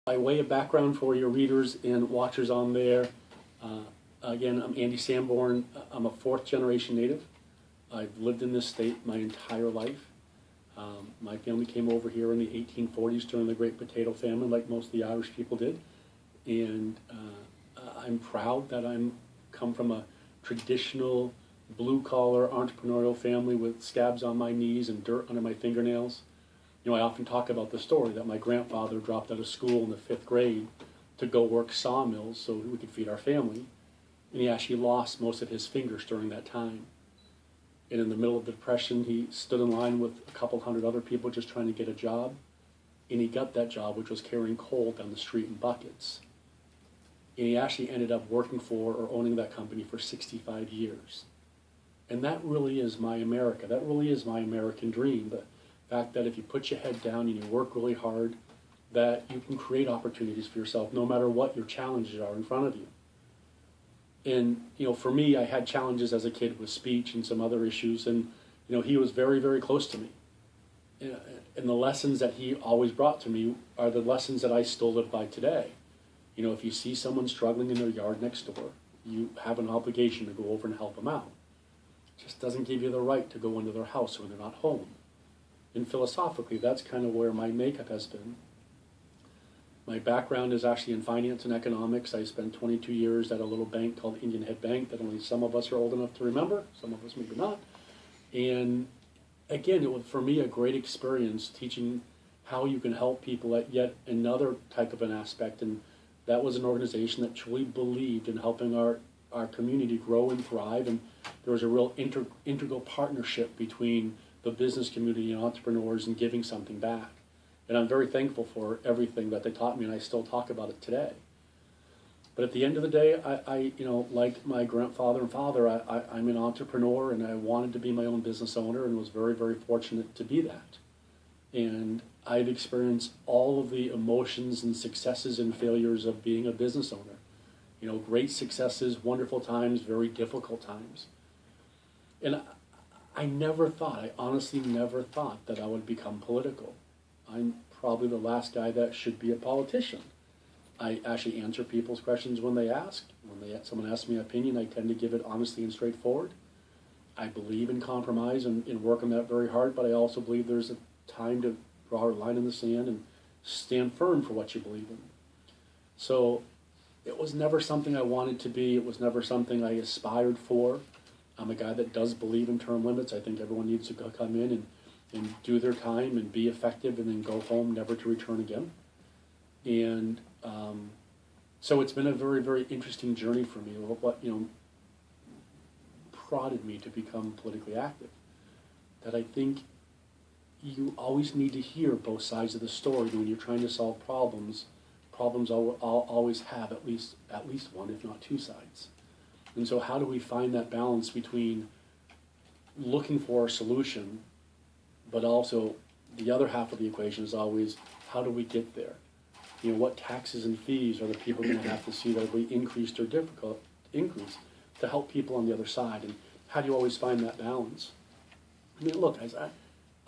By way of background for your readers and watchers on there, again, I'm Andy Sanborn. I'm a fourth generation native. I've lived in this state my entire life. My family came over here in the 1840s during the Great Potato Famine, like most of the Irish people did. And I'm proud that I'm come from a traditional blue-collar entrepreneurial family with scabs on my knees and dirt under my fingernails. You know, I often talk about the story that my grandfather dropped out of school in the 5th grade to go work sawmills so we could feed our family. And he actually lost most of his fingers during that time. And in the middle of the Depression, he stood in line with a couple hundred other people just trying to get a job. And he got that job, which was carrying coal down the street in buckets. And he actually ended up working for or owning that company for 65 years. And that really is my America. That really is my American dream. The fact that if you put your head down and you work really hard, that you can create opportunities for yourself no matter what your challenges are in front of you. And, you know, for me, I had challenges as a kid with speech and some other issues, and, you know, he was very, very close to me. And the lessons that he always brought to me are the lessons that I still live by today. You know, if you see someone struggling in their yard next door, you have an obligation to go over and help them out. It just doesn't give you the right to go into their house when they're not home. And philosophically, that's kind of where my makeup has been. My background is actually in finance and economics. I spent 22 years at a little bank called Indian Head Bank that only some of us are old enough to remember, some of us maybe not. And again, it was for me a great experience teaching how you can help people at yet another type of an aspect. And that was an organization that truly believed in helping our community grow and thrive. And there was a real integral partnership between the business community and entrepreneurs and giving something back. And I'm very thankful for everything that they taught me, and I still talk about it today. But at the end of the day, I you know, like my grandfather and father, I'm an entrepreneur, and I wanted to be my own business owner, and was very, very fortunate to be that. And I've experienced all of the emotions and successes and failures of being a business owner. You know, great successes, wonderful times, very difficult times. And I never thought, I honestly never thought that I would become political. I'm probably the last guy that should be a politician. I actually answer people's questions when they ask. When someone asks me an opinion, I tend to give it honestly and straightforward. I believe in compromise and work on that very hard, but I also believe there's a time to draw a line in the sand and stand firm for what you believe in. So it was never something I wanted to be. It was never something I aspired for. I'm a guy that does believe in term limits. I think everyone needs to come in and do their time and be effective and then go home, never to return again. And so it's been a very, very interesting journey for me. What, you know, prodded me to become politically active. That I think you always need to hear both sides of the story when you're trying to solve problems. Problems always have at least one, if not two sides. And so how do we find that balance between looking for a solution, but also the other half of the equation is always, how do we get there? You know, what taxes and fees are the people going to have to see that we increased or increase to help people on the other side? And how do you always find that balance? I mean, look,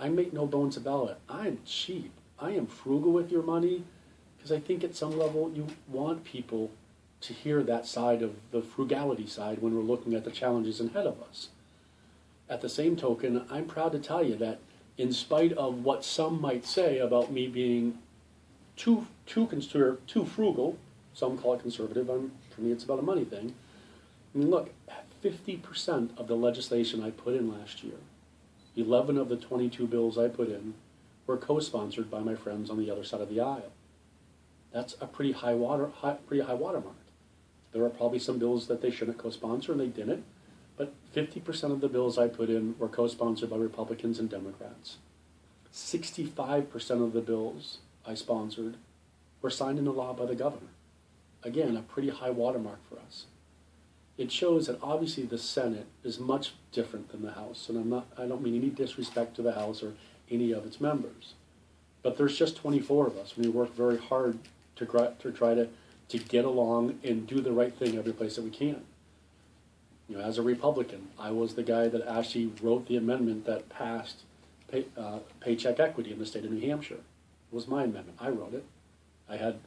I make no bones about it. I'm cheap. I am frugal with your money because I think at some level you want people to hear that side of the frugality side when we're looking at the challenges ahead of us. At the same token, I'm proud to tell you that in spite of what some might say about me being too frugal, some call it conservative, for me it's about a money thing. I mean, look, 50% of the legislation I put in last year, 11 of the 22 bills I put in, were co-sponsored by my friends on the other side of the aisle. That's a pretty high watermark. There are probably some bills that they shouldn't co-sponsor, and they didn't. But 50% of the bills I put in were co-sponsored by Republicans and Democrats. 65% of the bills I sponsored were signed into law by the governor. Again, a pretty high watermark for us. It shows that obviously the Senate is much different than the House, and I don't mean any disrespect to the House or any of its members. But there's just 24 of us, and we work very hard to try to get along and do the right thing every place that we can. You know, as a Republican, I was the guy that actually wrote the amendment that passed paycheck equity in the state of New Hampshire. It was my amendment. I wrote it. I had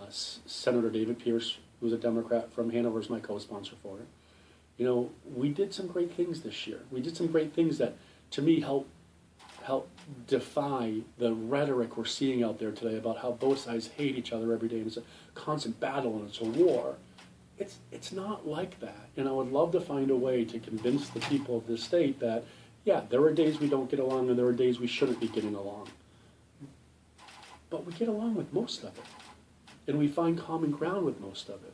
Senator David Pierce, who's a Democrat from Hanover, is my co-sponsor for it. You know, we did some great things this year. We did some great things that, to me, help defy the rhetoric we're seeing out there today about how both sides hate each other every day and it's a constant battle and it's a war. It's not like that. And I would love to find a way to convince the people of this state that, yeah, there are days we don't get along and there are days we shouldn't be getting along. But we get along with most of it. And we find common ground with most of it.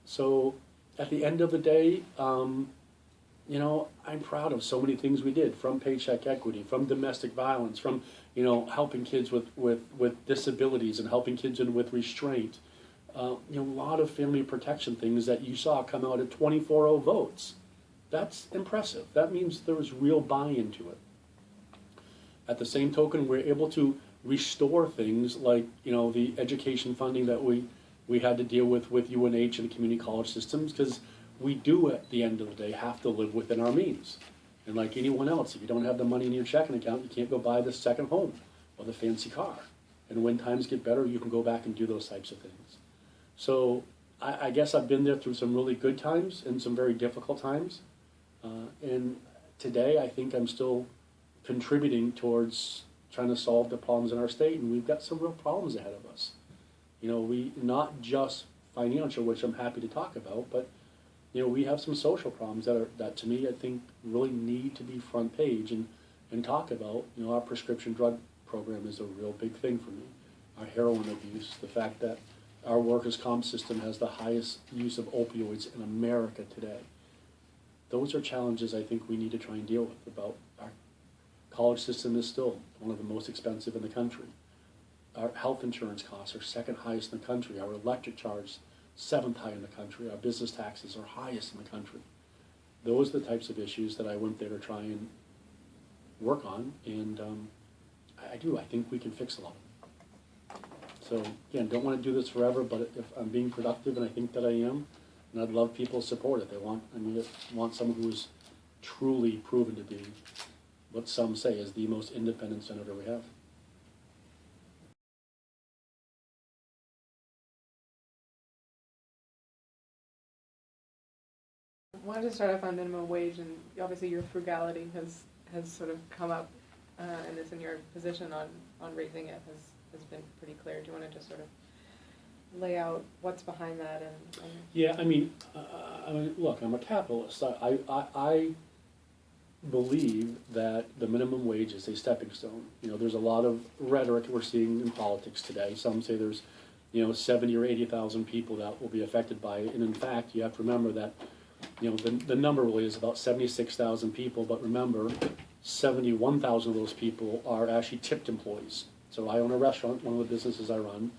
So at the end of the day, you know, I'm proud of so many things we did, from paycheck equity, from domestic violence, from, you know, helping kids with disabilities and helping kids in with restraint. You know, a lot of family protection things that you saw come out at 24-0 votes. That's impressive. That means there was real buy-in to it. At the same token, we're able to restore things like, you know, the education funding that we had to deal with UNH and the community college systems, because we do, at the end of the day, have to live within our means. And like anyone else, if you don't have the money in your checking account, you can't go buy the second home or the fancy car. And when times get better, you can go back and do those types of things. So I guess I've been there through some really good times and some very difficult times. And today, I think I'm still contributing towards trying to solve the problems in our state, and we've got some real problems ahead of us. You know, we not just financial, which I'm happy to talk about, but you know, we have some social problems that to me I think really need to be front page and talk about. You know, our prescription drug program is a real big thing for me. Our heroin abuse, the fact that our workers' comp system has the highest use of opioids in America today. Those are challenges I think we need to try and deal with. About our college system is still one of the most expensive in the country. Our health insurance costs are second highest in the country. Our electric charge, seventh high in the country. Our business taxes are highest in the country. Those are the types of issues that I went there to try and work on, and I think we can fix a lot of them. So again, don't want to do this forever, but if I'm being productive, and I think that I am, and I'd love people's support if they want. I mean, want someone who is truly proven to be what some say is the most independent senator we have. I wanted to start off on minimum wage, and obviously your frugality has sort of come up, and it's in your position on raising it has been pretty clear. Do you want to just sort of lay out what's behind that? And Yeah, I mean, look, I'm a capitalist. I believe that the minimum wage is a stepping stone. You know, there's a lot of rhetoric we're seeing in politics today. Some say there's, you know, 70 or 80,000 people that will be affected by it, and in fact, you have to remember that, you know, the number really is about 76,000 people, but remember, 71,000 of those people are actually tipped employees. So I own a restaurant, one of the businesses I run,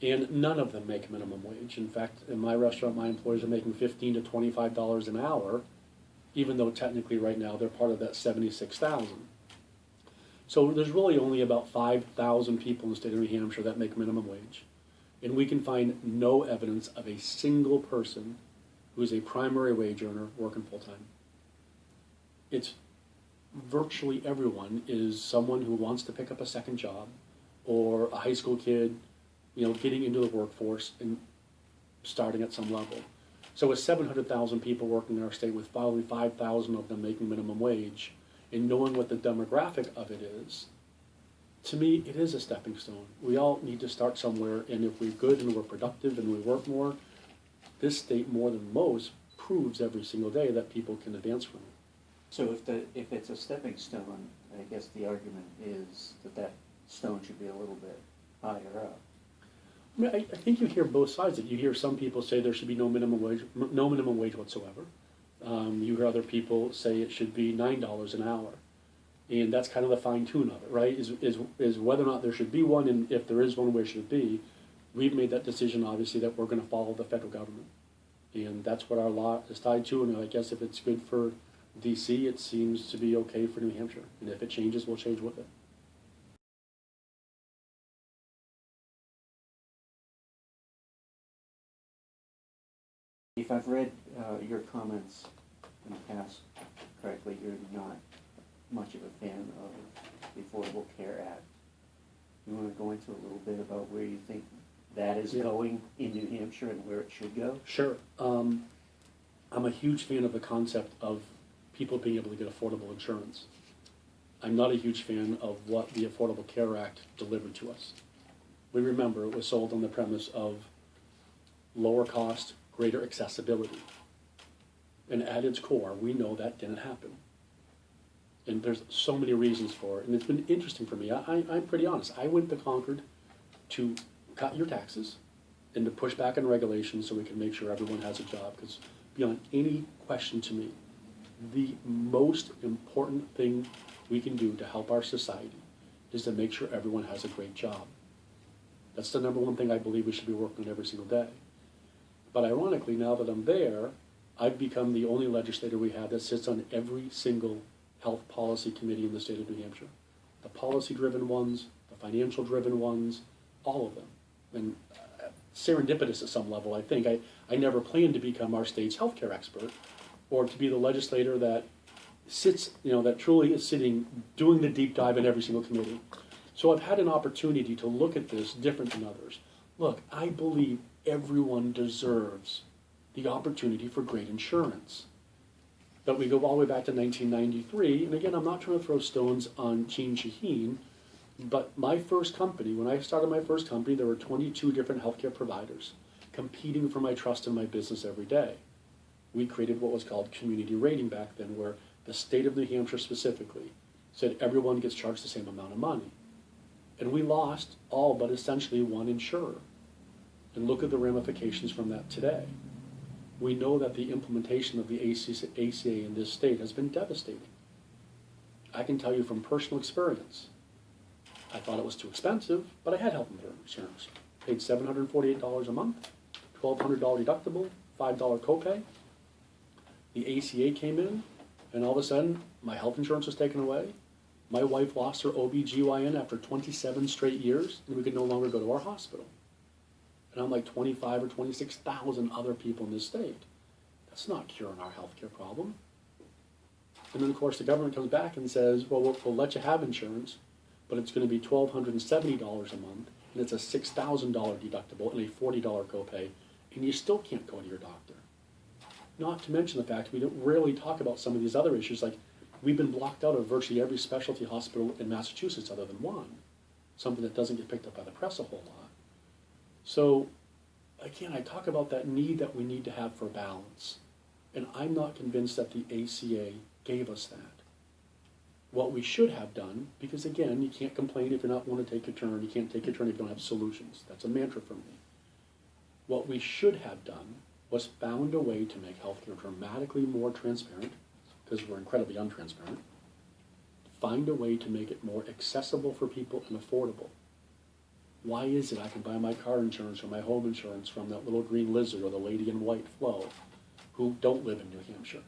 and none of them make minimum wage. In fact, in my restaurant, my employees are making $15 to $25 an hour, even though technically right now they're part of that 76,000. So there's really only about 5,000 people in the state of New Hampshire that make minimum wage. And we can find no evidence of a single person who is a primary wage earner working full-time. It's virtually everyone is someone who wants to pick up a second job, or a high school kid, you know, getting into the workforce and starting at some level. So with 700,000 people working in our state, with probably 5,000 of them making minimum wage, and knowing what the demographic of it is, to me, it is a stepping stone. We all need to start somewhere, and if we're good and we're productive and we work more, this state, more than most, proves every single day that people can advance from it. So if it's a stepping stone, I guess the argument is that stone should be a little bit higher up. I mean, I think you hear both sides of it. You hear some people say there should be no minimum wage whatsoever. You hear other people say it should be $9 an hour, and that's kind of the fine tune of it, right? Is whether or not there should be one, and if there is one, where should it be? We've made that decision, obviously, that we're going to follow the federal government, and that's what our law is tied to. And I guess if it's good for DC, it seems to be okay for New Hampshire, and if it changes, we'll change with it. If I've read your comments in the past correctly, you're not much of a fan of the Affordable Care Act. You wanna go into a little bit about where you think that is Yeah. going in New Hampshire and where it should go? Sure. I'm a huge fan of the concept of people being able to get affordable insurance. I'm not a huge fan of what the Affordable Care Act delivered to us. We remember it was sold on the premise of lower cost, greater accessibility. And at its core, we know that didn't happen. And there's so many reasons for it. And it's been interesting for me. I'm pretty honest. I went to Concord to cut your taxes and to push back on regulations so we can make sure everyone has a job. Because beyond any question to me, the most important thing we can do to help our society is to make sure everyone has a great job. That's the number one thing I believe we should be working on every single day. But ironically, now that I'm there, I've become the only legislator we have that sits on every single health policy committee in the state of New Hampshire. The policy-driven ones, the financial-driven ones, all of them. And serendipitous at some level, I think. I never planned to become our state's healthcare expert or to be the legislator that sits, that truly is sitting, doing the deep dive in every single committee. So I've had an opportunity to look at this different than others. Look, I believe everyone deserves the opportunity for great insurance. But we go all the way back to 1993, and again, I'm not trying to throw stones on Keene Shanahan, but my first company, when I started my first company, there were 22 different healthcare providers competing for my trust in my business every day. We created what was called community rating back then, where the state of New Hampshire specifically said everyone gets charged the same amount of money. And we lost all but essentially one insurer. And look at the ramifications from that today. We know that the implementation of the ACA in this state has been devastating. I can tell you from personal experience, I thought it was too expensive, but I had health insurance. Paid $748 a month, $1,200 deductible, $5 copay. The ACA came in, and all of a sudden, my health insurance was taken away. My wife lost her OB/GYN after 27 straight years, and we could no longer go to our hospital. And I'm like 25 or 26,000 other people in this state. That's not curing our healthcare problem. And then, of course, the government comes back and says, well, we'll let you have insurance, but it's going to be $1,270 a month, and it's a $6,000 deductible and a $40 copay, and you still can't go to your doctor. Not to mention the fact we don't rarely talk about some of these other issues, like we've been blocked out of virtually every specialty hospital in Massachusetts other than one, something that doesn't get picked up by the press a whole lot. So, again, I talk about that need that we need to have for balance, and I'm not convinced that the ACA gave us that. What we should have done, because again, you can't complain if you're not willing to take your turn, you can't take your turn if you don't have solutions. That's a mantra for me. What we should have done was found a way to make healthcare dramatically more transparent, because we're incredibly untransparent. Find a way to make it more accessible for people and affordable. Why is it I can buy my car insurance or my home insurance from that little green lizard or the lady in white Flo who don't live in New Hampshire?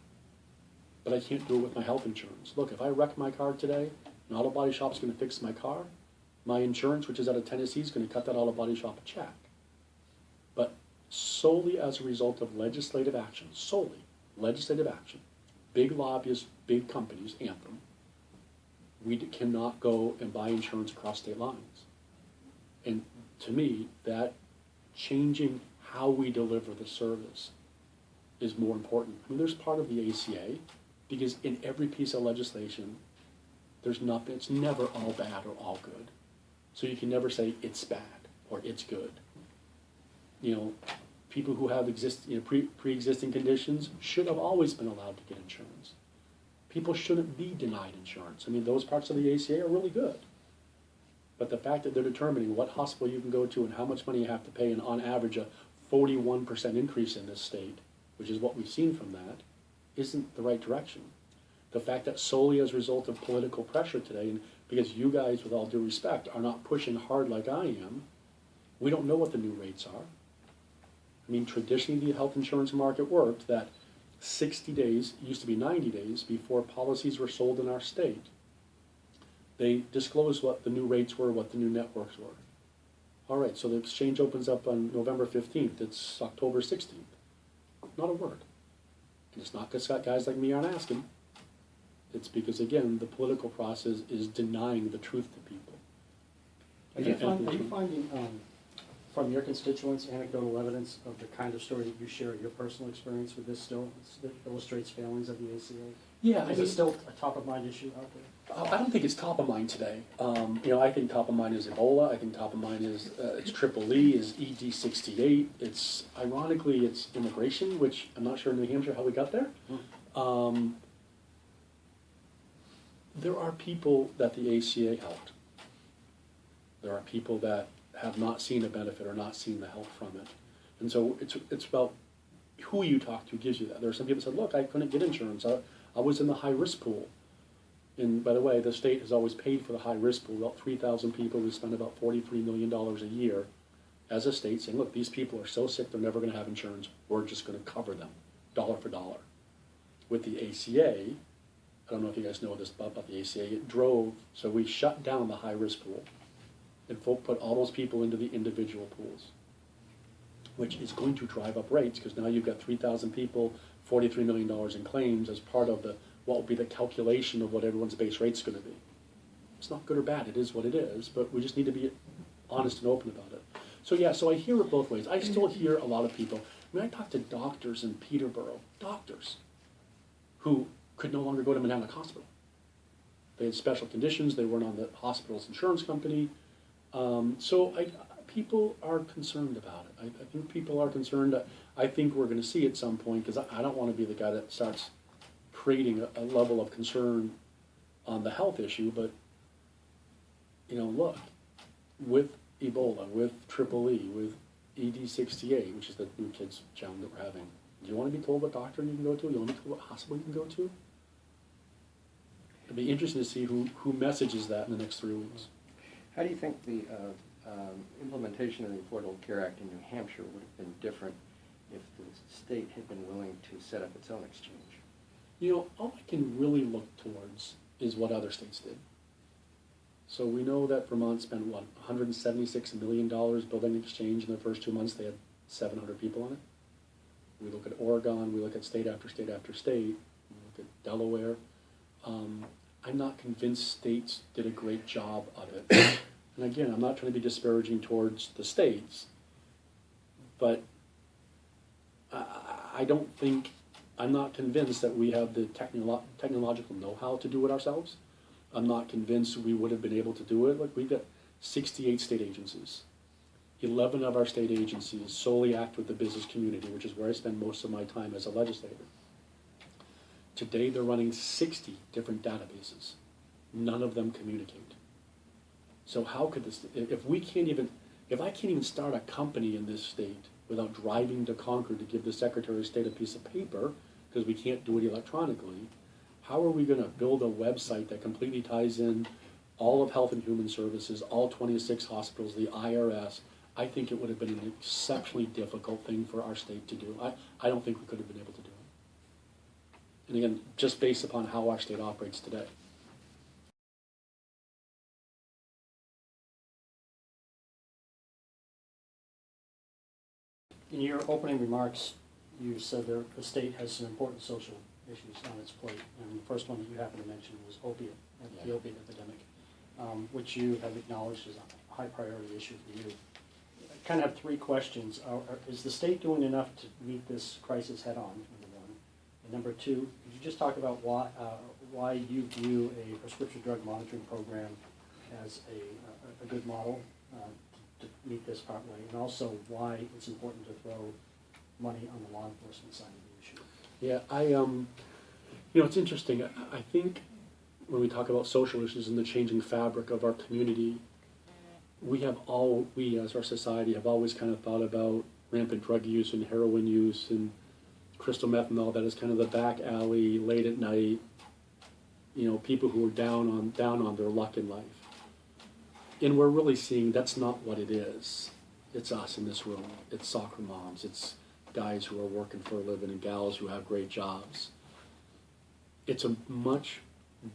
But I can't do it with my health insurance. Look, if I wreck my car today, an auto body shop's going to fix my car, my insurance, which is out of Tennessee, is going to cut that auto body shop a check. But solely as a result of legislative action, big lobbyists, big companies, Anthem, we cannot go and buy insurance across state lines. And to me, that changing how we deliver the service is more important. I mean, there's part of the ACA, because in every piece of legislation, there's nothing, it's never all bad or all good. So you can never say it's bad or it's good. People who have pre-existing conditions should have always been allowed to get insurance. People shouldn't be denied insurance. I mean, those parts of the ACA are really good. But the fact that they're determining what hospital you can go to and how much money you have to pay, and on average a 41% increase in this state, which is what we've seen from that, isn't the right direction. The fact that solely as a result of political pressure today, and because you guys, with all due respect, are not pushing hard like I am, we don't know what the new rates are. I mean, traditionally the health insurance market worked that 60 days, used to be 90 days, before policies were sold in our state. They disclosed what the new rates were, what the new networks were. All right, so the exchange opens up on November 15th. It's October 16th. Not a word. And it's not because guys like me aren't asking. It's because, again, the political process is denying the truth to people. Are you finding from your constituents anecdotal evidence of the kind of story that you share, your personal experience with this still, that illustrates failings of the ACA? Yeah, Is it still a top-of-mind issue out there? I don't think it's top of mind today. I think top of mind is Ebola. I think top of mind is it's Triple E, is ED68. It's ironically it's immigration, which I'm not sure in New Hampshire how we got there. There are people that the ACA helped. There are people that have not seen a benefit or not seen the help from it, and so it's about who you talk to gives you that. There are some people who said, "Look, I couldn't get insurance. I was in the high risk pool." And by the way, the state has always paid for the high-risk pool. About 3,000 people, we spend about $43 million a year as a state saying, look, these people are so sick they're never going to have insurance. We're just going to cover them, dollar for dollar. With the ACA, I don't know if you guys know this about the ACA, it drove, so we shut down the high-risk pool and put all those people into the individual pools, which is going to drive up rates because now you've got 3,000 people, $43 million in claims as part of what will be the calculation of what everyone's base rate's going to be. It's not good or bad, it is what it is, but we just need to be honest and open about it. So yeah, so I hear it both ways. I still hear a lot of people, I talk to doctors in Peterborough, doctors, who could no longer go to Manhattan Hospital. They had special conditions, they weren't on the hospital's insurance company. People are concerned about it. I think people are concerned. I think we're going to see at some point, because I don't want to be the guy that starts creating a level of concern on the health issue, but look, with Ebola, with Triple E, with ED68, which is the new kids challenge that we're having, do you want to be told what doctor you can go to? Do you want to be told what hospital you can go to? It'd be interesting to see who messages that in the next 3 weeks. How do you think the implementation of the Affordable Care Act in New Hampshire would have been different if the state had been willing to set up its own exchange? All I can really look towards is what other states did. So we know that Vermont spent, $176 million building an exchange in the first 2 months. They had 700 people on it. We look at Oregon, we look at state after state after state, we look at Delaware. I'm not convinced states did a great job of it. And again, I'm not trying to be disparaging towards the states, but I'm not convinced that we have the technological know-how to do it ourselves. I'm not convinced we would have been able to do it. Like, we've got 68 state agencies. 11 of our state agencies solely act with the business community, which is where I spend most of my time as a legislator. Today they're running 60 different databases. None of them communicate. So how could this, if I can't even start a company in this state without driving to Concord to give the Secretary of State a piece of paper, because we can't do it electronically, how are we going to build a website that completely ties in all of Health and Human Services, all 26 hospitals, the IRS? I think it would have been an exceptionally difficult thing for our state to do. I don't think we could have been able to do it. And again, just based upon how our state operates today. In your opening remarks, you said the state has some important social issues on its plate, and the first one that you happened to mention was the opiate epidemic, which you have acknowledged is a high priority issue for you. I kind of have 3 questions. Is the state doing enough to meet this crisis head on, number 1? And number 2, could you just talk about why you view a prescription drug monitoring program as a good model to meet this partway, and also why it's important to throw money on the law enforcement side of the issue? Yeah, it's interesting. I think when we talk about social issues and the changing fabric of our community, we as our society have always kind of thought about rampant drug use and heroin use and crystal meth and all that as kind of the back alley, late at night, people who are down on their luck in life. And we're really seeing that's not what it is. It's us in this room. It's soccer moms. It's guys who are working for a living and gals who have great jobs. It's a much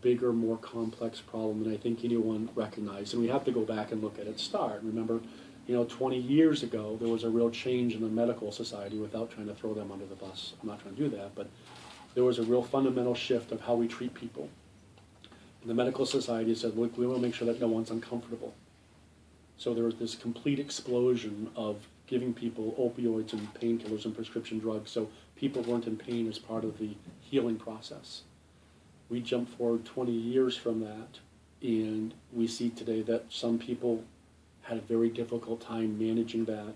bigger, more complex problem than I think anyone recognized. And we have to go back and look at its start. Remember, 20 years ago, there was a real change in the medical society without trying to throw them under the bus. I'm not trying to do that, but there was a real fundamental shift of how we treat people. And the medical society said, look, we want to make sure that no one's uncomfortable. So there was this complete explosion of giving people opioids and painkillers and prescription drugs, so people weren't in pain as part of the healing process. We jump forward 20 years from that, and we see today that some people had a very difficult time managing that.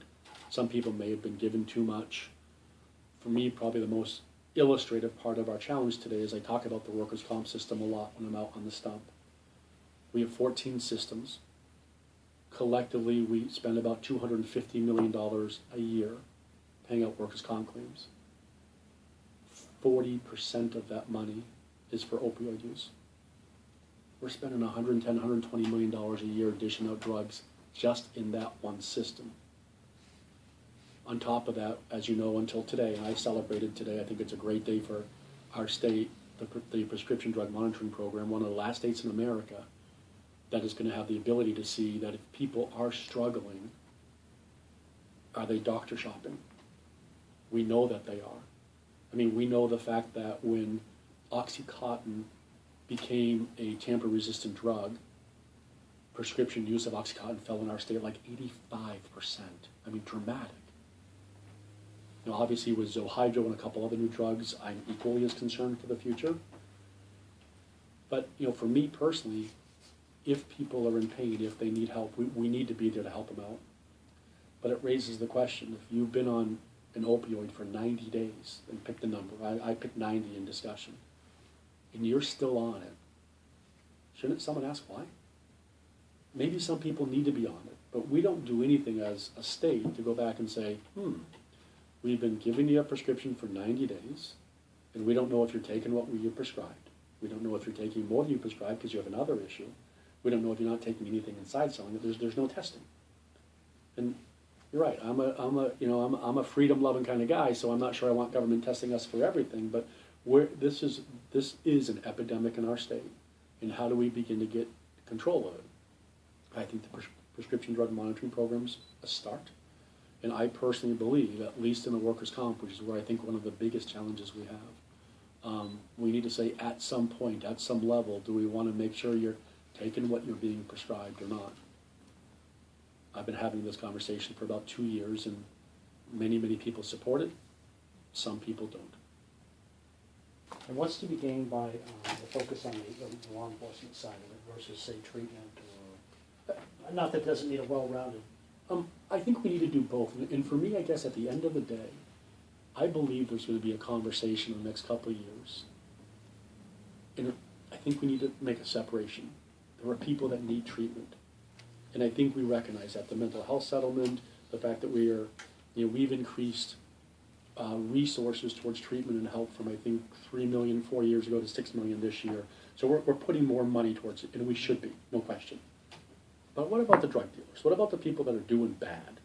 Some people may have been given too much. For me, probably the most illustrative part of our challenge today is I talk about the workers' comp system a lot when I'm out on the stump. We have 14 systems. Collectively, we spend about $250 million a year paying out workers' comp claims. 40% of that money is for opioid use. We're spending $110, $120 million a year dishing out drugs just in that one system. On top of that, as you know, until today, and I celebrated today, I think it's a great day for our state, the prescription drug monitoring program, one of the last states in America that is going to have the ability to see that if people are struggling, are they doctor shopping? We know that they are. I mean, we know the fact that when OxyContin became a tamper-resistant drug, prescription use of OxyContin fell in our state like 85%. I mean, dramatic. You know, obviously with Zohydro and a couple other new drugs, I'm equally as concerned for the future. But, you know, for me personally, if people are in pain, if they need help, we need to be there to help them out. But it raises the question, if you've been on an opioid for 90 days, and pick the number, I picked 90 in discussion, and you're still on it, shouldn't someone ask why? Maybe some people need to be on it, but we don't do anything as a state to go back and say, we've been giving you a prescription for 90 days, and we don't know if you're taking what you prescribed. We don't know if you're taking more than you prescribed because you have another issue. We don't know if you're not taking anything inside selling it. There's no testing. And you're right. I'm a freedom-loving kind of guy, so I'm not sure I want government testing us for everything. But this is an epidemic in our state, and how do we begin to get control of it? I think the prescription drug monitoring program's a start, and I personally believe, at least in the workers' comp, which is where I think one of the biggest challenges we have, we need to say at some point, at some level, do we want to make sure you're taking what you're being prescribed or not? I've been having this conversation for about 2 years, and many, many people support it. Some people don't. And what's to be gained by the focus on the law enforcement side of it versus, say, treatment or, not that it doesn't need a well-rounded. I think we need to do both. And for me, I guess at the end of the day, I believe there's going to be a conversation in the next couple of years. And I think we need to make a separation. There are people that need treatment. And I think we recognize that. The mental health settlement, the fact that we've increased resources towards treatment and help from, I think, 3 million 4 years ago to 6 million this year. So we're putting more money towards it, and we should be, no question. But what about the drug dealers? What about the people that are doing bad,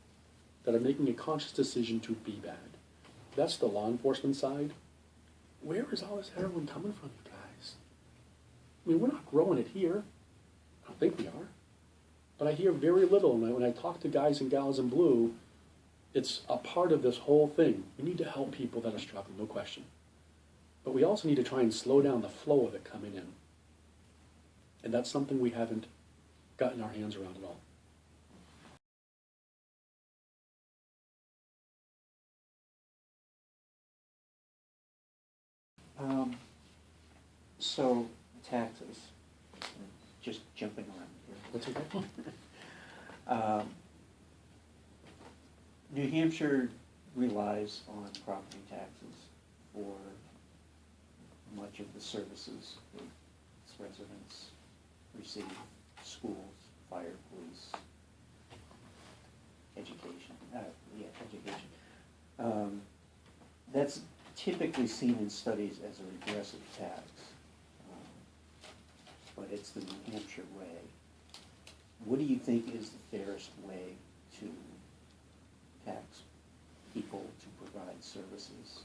that are making a conscious decision to be bad? That's the law enforcement side. Where is all this heroin coming from, you guys? I mean, we're not growing it here. I don't think we are. But I hear very little, and when I talk to guys and gals in blue, it's a part of this whole thing. We need to help people that are struggling, no question. But we also need to try and slow down the flow of it coming in. And that's something we haven't gotten our hands around at all. So, taxes, just jumping around here. That's okay. New Hampshire relies on property taxes for much of the services that its residents receive: schools, fire, police, education. Education. That's typically seen in studies as a regressive tax, but it's the New Hampshire way. What do you think is the fairest way to tax people to provide services?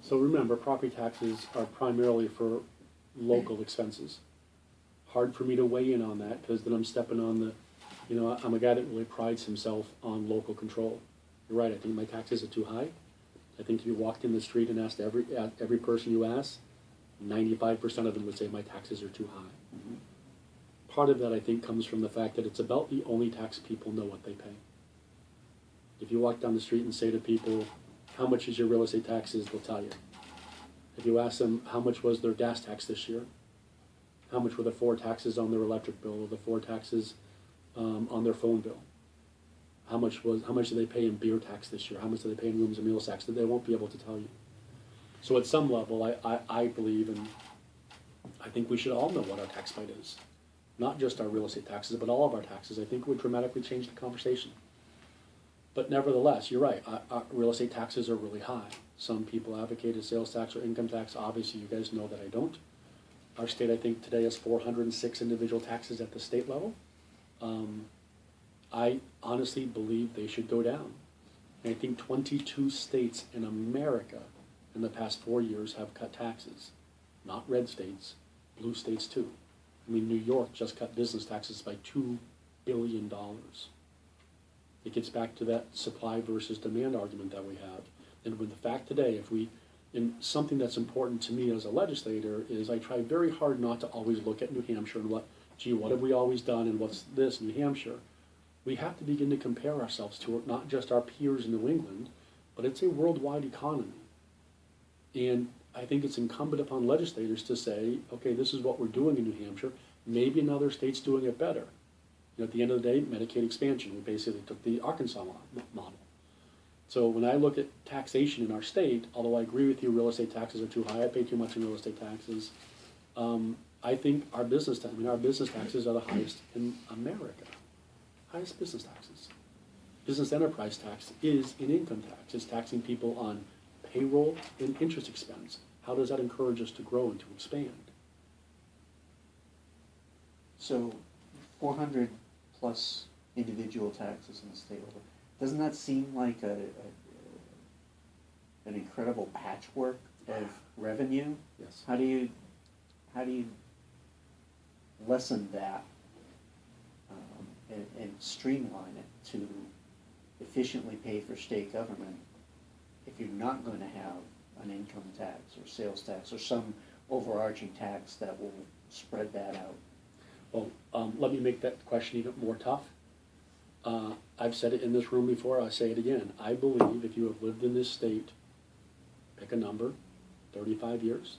So remember, property taxes are primarily for local expenses. Hard for me to weigh in on that, because then I'm stepping on the, I'm a guy that really prides himself on local control. You're right, I think my taxes are too high. I think if you walked in the street and asked every person you asked, 95% of them would say my taxes are too high. Mm-hmm. part of that, I think, comes from the fact that it's about the only tax people know what they pay. If you walk down the street and say to people, how much is your real estate taxes, they'll tell you. If you ask them how much was their gas tax this year, how much were the 4 taxes on their electric bill, or the 4 taxes on their phone bill, how much do they pay in beer tax this year, how much do they pay in rooms and meals tax, they won't be able to tell you. So at some level, I believe, and I think we should all know what our tax bite is. Not just our real estate taxes, but all of our taxes. I think it would dramatically change the conversation. But nevertheless, you're right, our real estate taxes are really high. Some people advocate a sales tax or income tax. Obviously, you guys know that I don't. Our state, I think, today has 406 individual taxes at the state level. I honestly believe they should go down. And I think 22 states in America in the past 4 years have cut taxes. Not red states, blue states too. I mean, New York just cut business taxes by $2 billion. It gets back to that supply versus demand argument that we have. And with the fact today, and something that's important to me as a legislator is I try very hard not to always look at New Hampshire and what have we always done and what's this, New Hampshire. We have to begin to compare ourselves to not just our peers in New England, but it's a worldwide economy. And I think it's incumbent upon legislators to say, okay, this is what we're doing in New Hampshire. Maybe another state's doing it better. At the end of the day, Medicaid expansion, we basically took the Arkansas model. So when I look at taxation in our state, although I agree with you, real estate taxes are too high, I pay too much in real estate taxes, I think our business taxes are the highest in America. Highest business taxes. Business enterprise tax is an income tax. It's taxing people on payroll and interest expense. How does that encourage us to grow and to expand? So 400 plus individual taxes in the state level, doesn't that seem like an incredible patchwork of revenue? Yes. How do you lessen that and streamline it to efficiently pay for state government if you're not going to have an income tax or sales tax or some overarching tax that will spread that out? Well, let me make that question even more tough. I've said it in this room before, I'll say it again. I believe if you have lived in this state, pick a number, 35 years.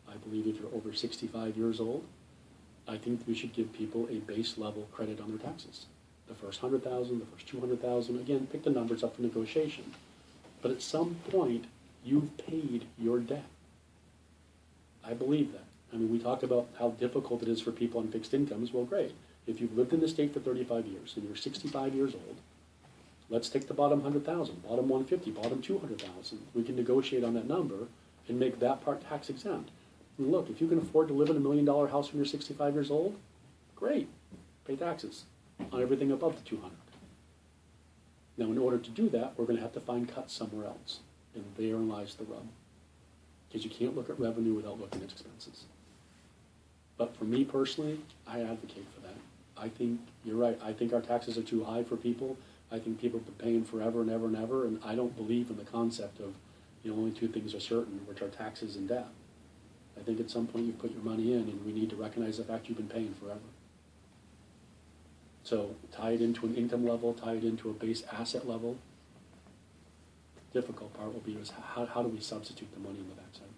I believe if you're over 65 years old, I think we should give people a base level credit on their taxes. The first 100,000, the first 200,000, again, pick the numbers up for negotiation. But at some point, you've paid your debt. I believe that. I mean, we talk about how difficult it is for people on fixed incomes. Well, great. If you've lived in the state for 35 years and you're 65 years old, let's take the bottom 100,000, bottom 150, bottom 200,000. We can negotiate on that number and make that part tax exempt. And look, if you can afford to live in $1 million house when you're 65 years old, great. Pay taxes on everything above the 200. Now, in order to do that, we're going to have to find cuts somewhere else. And therein lies the rub. Because you can't look at revenue without looking at expenses. But for me personally, I advocate for that. I think you're right. I think our taxes are too high for people. I think people have been paying forever and ever and ever, and I don't believe in the concept of only two things are certain, which are taxes and debt. I think at some point you put your money in, and we need to recognize the fact you've been paying forever. So tie it into an income level, tie it into a base asset level. The difficult part will be is how do we substitute the money on the backside?